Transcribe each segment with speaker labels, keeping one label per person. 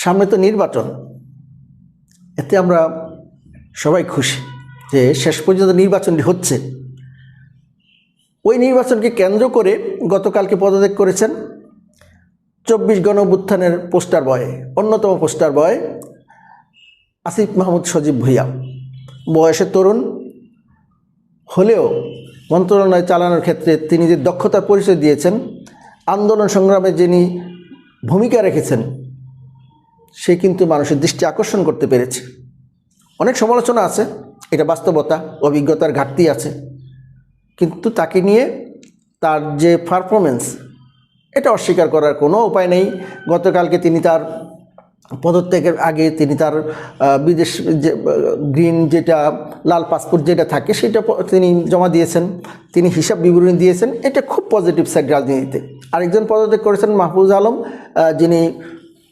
Speaker 1: সামনে তো নির্বাচন, এতে আমরা সবাই খুশি যে শেষ পর্যন্ত নির্বাচনটি হচ্ছে। ওই নির্বাচনকে কেন্দ্র করে গতকালকে পদত্যাগ করেছেন 24 গণঅভ্যুত্থানের পোস্টার বয়, অন্যতম পোস্টার বয় আসিফ মাহমুদ সজীব ভুঁইয়া। বয়সে তরুণ হলেও মন্ত্রণালয় চালানোর ক্ষেত্রে তিনি যে দক্ষতার পরিচয় দিয়েছেন, আন্দোলন সংগ্রামে যিনি ভূমিকা রেখেছেন, সে কিন্তু মানুষের দৃষ্টি আকর্ষণ করতে পেরেছে। অনেক সমালোচনা আছে, এটা বাস্তবতা, অভিজ্ঞতার ঘাটতি আছে, কিন্তু তাকে নিয়ে তার যে পারফরমেন্স, এটা অস্বীকার করার কোনো উপায় নেই। গতকালকে তিনি তার পদত্যাগের আগে তিনি তার বিদেশ যে গ্রিন যেটা লাল পাসপোর্ট যেটা থাকে সেটা তিনি জমা দিয়েছেন, তিনি হিসাব বিবরণী দিয়েছেন। এটা খুব পজিটিভ সাইড রাজনীতিতে। আরেকজন পদত্যাগ করেছেন মাহফুজ আলম, যিনি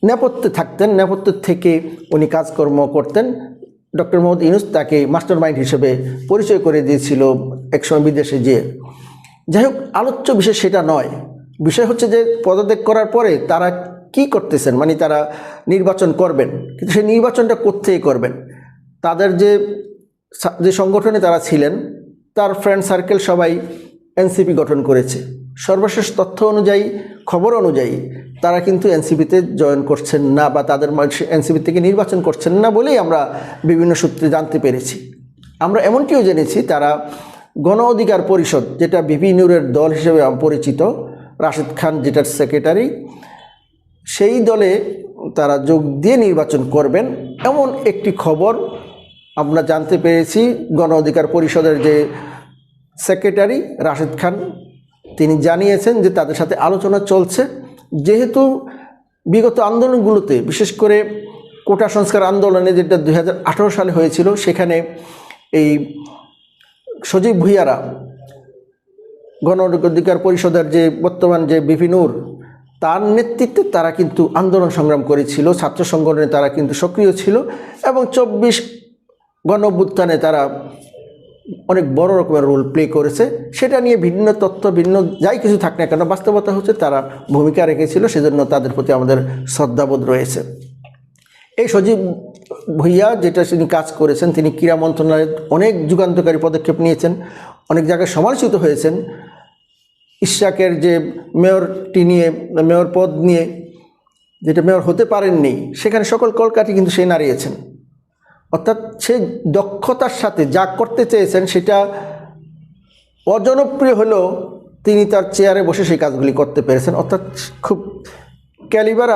Speaker 1: নেপথ্যে থাকতেন, নেপথ্য থেকে উনি কাজকর্ম করতেন। ডক্টর মোহাম্মদ ইউনূস তাকে মাস্টার মাইন্ড হিসেবে পরিচয় করে দিয়েছিল একসময় বিদেশে যেয়ে। যাই হোক, আলোচ্য বিষয় সেটা নয়। বিষয় হচ্ছে যে পদত্যাগ করার পরে তারা কি করতেছেন, মানে তারা নির্বাচন করবেন, কিন্তু সেই নির্বাচনটা কোত্থেকে করবেন? তাদের যে সংগঠনে তারা ছিলেন, তার ফ্রেন্ড সার্কেল সবাই এনসিপি গঠন করেছে। সর্বশেষ তথ্য অনুযায়ী, খবর অনুযায়ী তারা কিন্তু এনসিপিতে জয়েন করছেন না, বা তাদের এনসিপি থেকে নির্বাচন করছেন না বলেই আমরা বিভিন্ন সূত্রে জানতে পেরেছি। আমরা এমনটিও জেনেছি তারা গণ অধিকার পরিষদ, যেটা ভিপি নূরের দল হিসেবে পরিচিত, রাশেদ খান যেটার সেক্রেটারি, সেই দলে তারা যোগ দিয়ে নির্বাচন করবেন এমন একটি খবর আমরা জানতে পেরেছি। গণ অধিকার পরিষদের যে সেক্রেটারি রাশেদ খান, তিনি জানিয়েছেন যে তাদের সাথে আলোচনা চলছে। যেহেতু বিগত আন্দোলনগুলোতে, বিশেষ করে কোটা সংস্কার আন্দোলনে যেটা 2018 সালে হয়েছিল, সেখানে এই সজীব ভুঁইয়ারা গণ অধিকার পরিষদের যে বর্তমান যে ভিপি নূর, তার নেতৃত্বে তারা কিন্তু আন্দোলন সংগ্রাম করেছিল, ছাত্র সংগঠনে তারা কিন্তু সক্রিয় ছিল, এবং 24 গণঅভ্যুত্থানে তারা অনেক বড় রকমের রোল প্লে করেছে। সেটা নিয়ে ভিন্ন তথ্য, ভিন্ন যাই কিছু থাক না কেন, বাস্তবতা হচ্ছে তারা ভূমিকা রেখেছিল, সেজন্য তাদের প্রতি আমাদের শ্রদ্ধাবোধ রয়েছে। এই সজীব ভুঁইয়া যেটা তিনি কাজ করেছেন, তিনি ক্রীড়া মন্ত্রণালয়ের অনেক যুগান্তকারী পদক্ষেপ নিয়েছেন, অনেক জায়গায় সমালোচিত হয়েছেন। ইশরাকের যে মেয়রটি নিয়ে, মেয়র পদ নিয়ে, যেটা মেয়র হতে পারেননি, সেখানে সকল কলকাঠি কিন্তু সে নাড়িয়েছেন। অর্থাৎ সে দক্ষতার সাথে যা করতে চেয়েছেন সেটা অজনপ্রিয় হলেও তিনি তার চেয়ারে বসে সেই কাজগুলি করতে পেরেছেন। অর্থাৎ খুব ক্যালিবার